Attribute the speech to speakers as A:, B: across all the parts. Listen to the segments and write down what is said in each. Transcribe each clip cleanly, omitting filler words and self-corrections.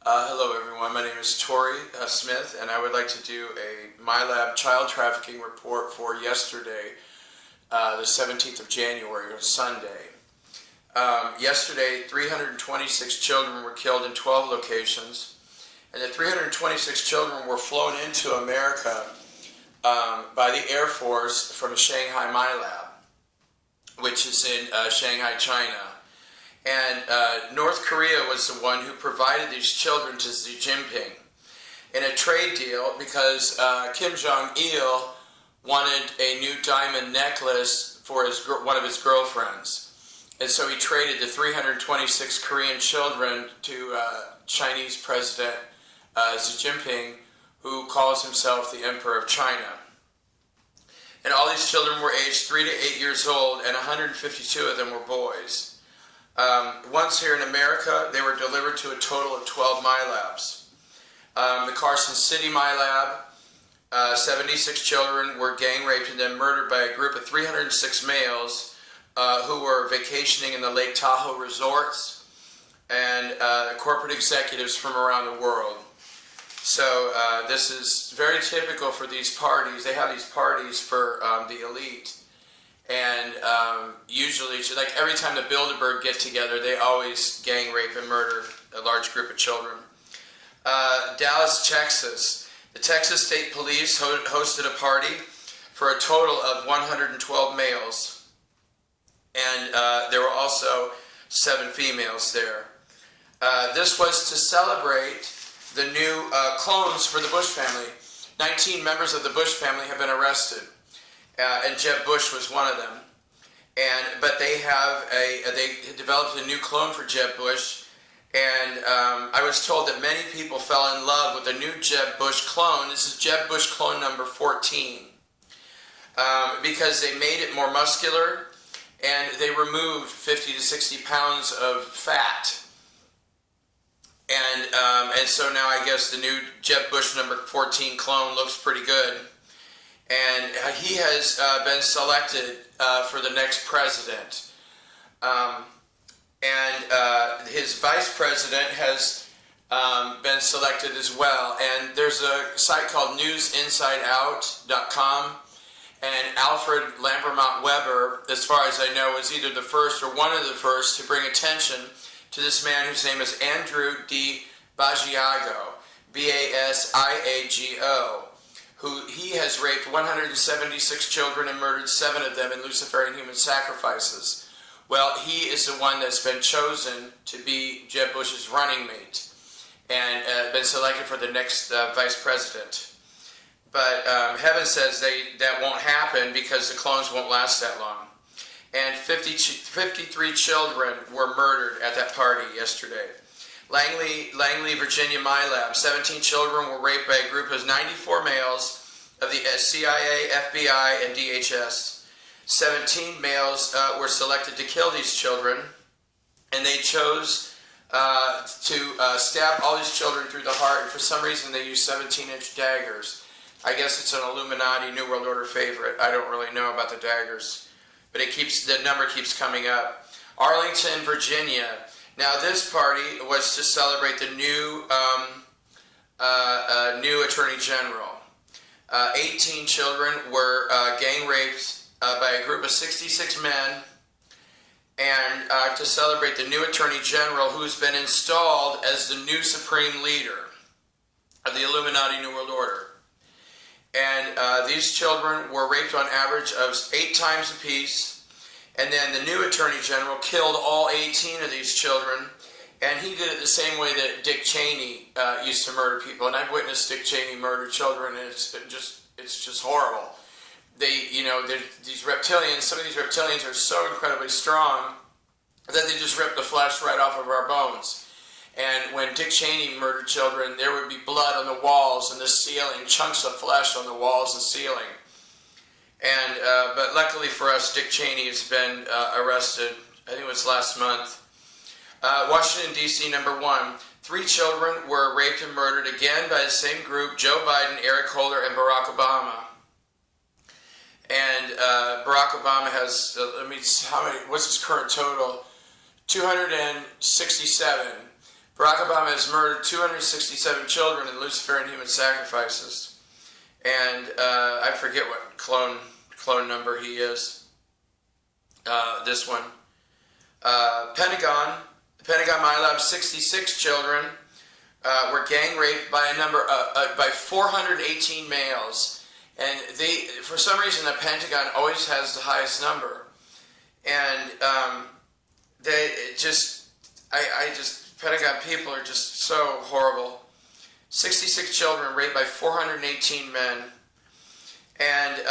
A: Hello everyone, my name is Tori Smith, and I would like to do a MILABS child trafficking report for yesterday, the 17th of January, or Sunday. Yesterday, 326 children were killed in 12 locations, and the 326 children were flown into America by the Air Force from Shanghai MILABS, which is in Shanghai, China. And North Korea was the one who provided these children to Xi Jinping in a trade deal because Jong Il wanted a new diamond necklace for one of his girlfriends. And so he traded the 326 Korean children to Chinese President Xi Jinping, who calls himself the Emperor of China. And all these children were aged 3 to 8 years old, and 152 of them were boys. Once here in America, they were delivered to a total of 12 MILABS. The Carson City MILAB, 76 children were gang raped and then murdered by a group of 306 males who were vacationing in the Lake Tahoe resorts and corporate executives from around the world. So this is very typical for these parties. They have these parties for the elite. And usually, like every time the Bilderberg get together, they always gang rape and murder a large group of children. Dallas, Texas. The Texas State Police hosted a party for a total of 112 males. And there were also 7 females there. This was to celebrate the new clones for the Bush family. 19 members of the Bush family have been arrested. And Jeb Bush was one of them, but they developed a new clone for Jeb Bush, and I was told that many people fell in love with the new Jeb Bush clone. This is Jeb Bush clone number 14, because they made it more muscular, and they removed 50 to 60 pounds of fat, and so now I guess the new Jeb Bush number 14 clone looks pretty good. And he has been selected for the next president. His vice president has been selected as well. And there's a site called newsinsideout.com. And Alfred Lambermont Weber, as far as I know, was either the first or one of the first to bring attention to this man whose name is Andrew D Basiago, B-A-S-I-A-G-O. Who he has raped 176 children and murdered 7 of them in Luciferian human sacrifices. Well, he is the one that's been chosen to be Jeb Bush's running mate and been selected for the next vice president. But heaven says that won't happen because the clones won't last that long. And 53 children were murdered at that party yesterday. Langley Virginia MILABS, 17 children were raped by a group of 94 males of the CIA, FBI, and DHS. 17 males were selected to kill these children, and they chose to stab all these children through the heart, and for some reason they used 17-inch daggers. I guess it's an Illuminati New World Order favorite. I don't really know about the daggers, but the number keeps coming up. Arlington, Virginia. Now, this party was to celebrate the new Attorney General. 18 children were gang raped by a group of 66 men, and to celebrate the new Attorney General, who's been installed as the new Supreme Leader of the Illuminati New World Order. And these children were raped on average of 8 times apiece. And then the new Attorney General killed all 18 of these children, and he did it the same way that Dick Cheney used to murder people. And I've witnessed Dick Cheney murder children, and it's just horrible. These reptilians, some of these reptilians are so incredibly strong that they just rip the flesh right off of our bones. And when Dick Cheney murdered children, there would be blood on the walls and the ceiling, chunks of flesh on the walls and ceiling. And but luckily for us, Dick Cheney has been arrested. I think it was last month. Washington, D.C., number 1. 3 children were raped and murdered again by the same group: Joe Biden, Eric Holder, and Barack Obama. And Barack Obama has, what's his current total? 267. Barack Obama has murdered 267 children in Luciferian human sacrifices. And I forget what clone number he is. This one. Pentagon MILABS, 66 children were gang raped by by 418 males. And for some reason, the Pentagon always has the highest number. And Pentagon people are just so horrible. 66 children raped by 418 men. And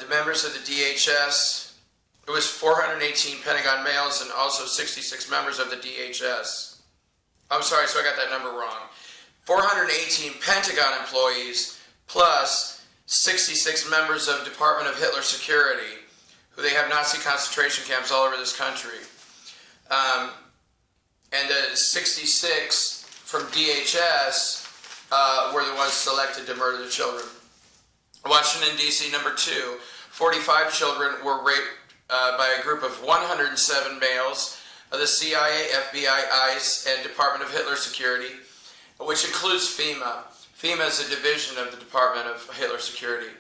A: the members of the DHS, it was 418 Pentagon males and also 66 members of the DHS. I'm sorry, so I got that number wrong. 418 Pentagon employees plus 66 members of Department of Hitler Security, who they have Nazi concentration camps all over this country. And the 66 from DHS were the ones selected to murder the children. Washington, D.C., number 2, 45 children were raped by a group of 107 males of the CIA, FBI, ICE, and Department of Hitler Security, which includes FEMA. FEMA is a division of the Department of Hitler Security.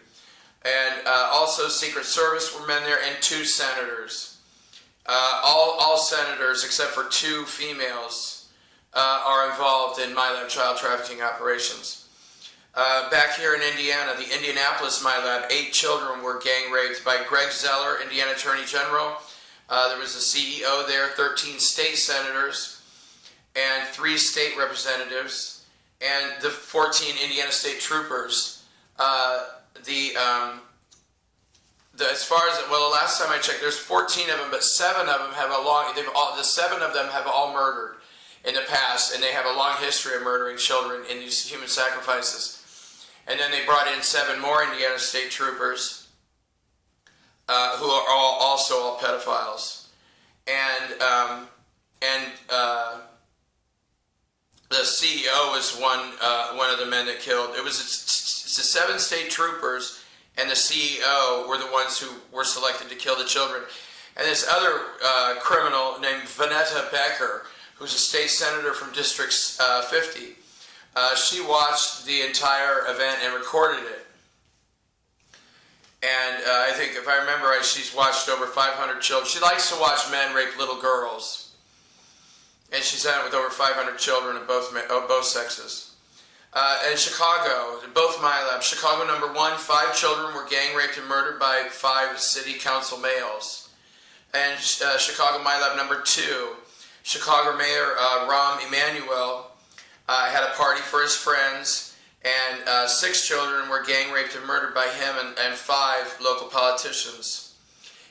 A: And also Secret Service were men there, and 2 senators. All senators, except for 2 females, are involved in MILAB child trafficking operations. Back here in Indiana, the Indianapolis MILAB, 8 children were gang raped by Greg Zeller, Indiana Attorney General. There was a CEO there, 13 state senators, and 3 state representatives, and the 14 Indiana state troopers. As far as, well, the last time I checked, there's 14 of them, but 7 of them have the 7 of them have all murdered in the past, and they have a long history of murdering children in these human sacrifices. And then they brought in 7 more Indiana state troopers who are also all pedophiles. And the CEO was one of the men that killed. It's the 7 state troopers and the CEO were the ones who were selected to kill the children. And this other criminal named Vanetta Becker, who's a state senator from District 50, she watched the entire event and recorded it. And I think, if I remember right, she's watched over 500 children. She likes to watch men rape little girls. And she's done it with over 500 children of both sexes. In Chicago, both MILABs, Chicago number 1, 5 children were gang raped and murdered by 5 city council males. And Chicago MILAB number 2, Chicago Mayor Rahm Emanuel had a party for his friends, and 6 children were gang raped and murdered by him and 5 local politicians.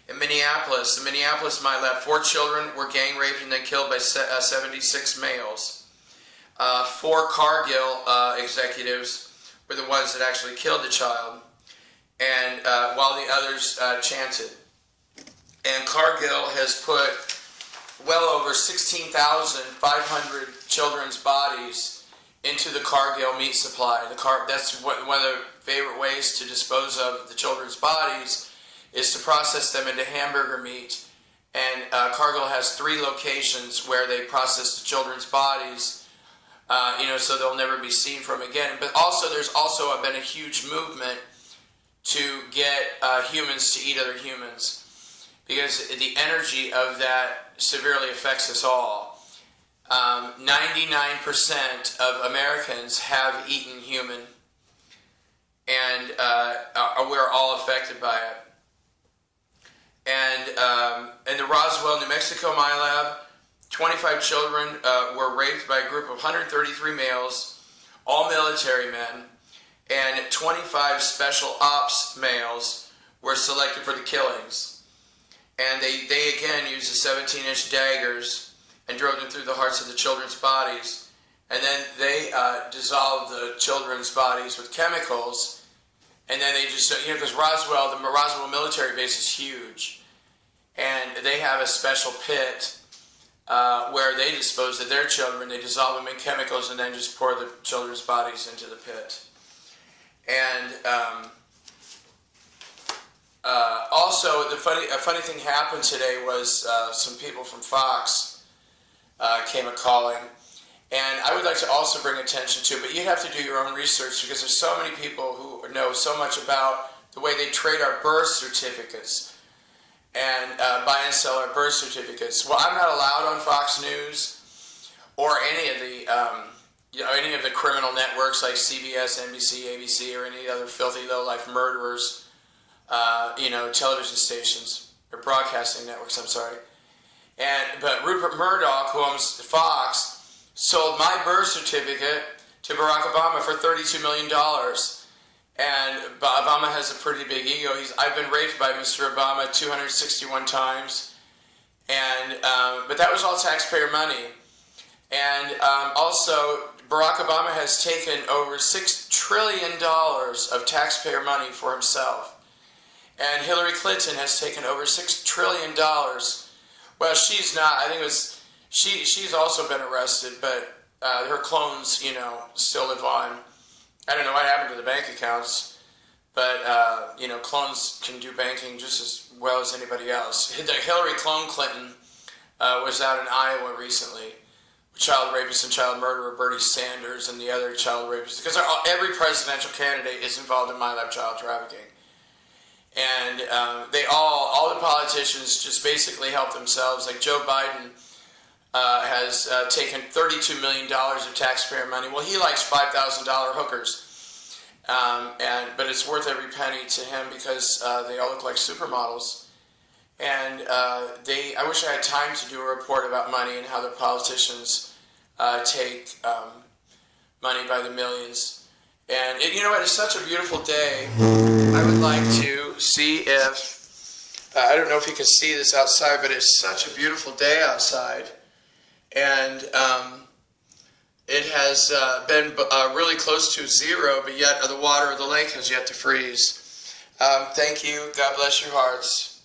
A: In Minneapolis, the Minneapolis MILAB, 4 children were gang raped and then killed by 76 males. 4 Cargill executives were the ones that actually killed the child, and while the others chanted. And Cargill has put well over 16,500 children's bodies into the Cargill meat supply. That's one of the favorite ways to dispose of the children's bodies is to process them into hamburger meat. And Cargill has 3 locations where they process the children's bodies, so they'll never be seen from again. But also, there's also been a huge movement to get humans to eat other humans, because the energy of that severely affects us all. 99% of Americans have eaten human, and we're all affected by it. And in the Roswell, New Mexico MILAB, 25 children were raped by a group of 133 males, all military men, and 25 special ops males were selected for the killings. And they again used the 17-inch daggers and drove them through the hearts of the children's bodies. And then they dissolved the children's bodies with chemicals. And then they just, because the Roswell military base is huge. And they have a special pit where they dispose of their children. They dissolve them in chemicals and then just pour the children's bodies into the pit. And also, a funny thing happened today was some people from Fox came a-calling, And I would like to also bring attention to, but you have to do your own research because there's so many people who know so much about the way they trade our birth certificates and buy and sell our birth certificates. Well, I'm not allowed on Fox News or any of the criminal networks like CBS, NBC, ABC, or any other filthy low-life murderers, television stations or broadcasting networks. I'm sorry. But Rupert Murdoch, who owns Fox, sold my birth certificate to Barack Obama for $32 million. And Obama has a pretty big ego. I've been raped by Mr. Obama 261 times. But that was all taxpayer money. And also, Barack Obama has taken over $6 trillion of taxpayer money for himself. And Hillary Clinton has taken over $6 trillion. Well, she's not. I think it was... She's also been arrested, but her clones, still live on. I don't know what happened to the bank accounts, but, clones can do banking just as well as anybody else. The Hillary clone Clinton was out in Iowa recently. Child rapist and child murderer Bernie Sanders and the other child rapists, because every presidential candidate is involved in MILAB child trafficking. And all the politicians just basically help themselves. Like Joe Biden has taken $32 million of taxpayer money. Well, he likes $5,000 hookers, but it's worth every penny to him because they all look like supermodels. And I wish I had time to do a report about money and how the politicians take money by the millions. And it's such a beautiful day. I would like to see if, I don't know if you can see this outside, but it's such a beautiful day outside. And it has been really close to zero, but yet the water of the lake has yet to freeze. Thank you. God bless your hearts.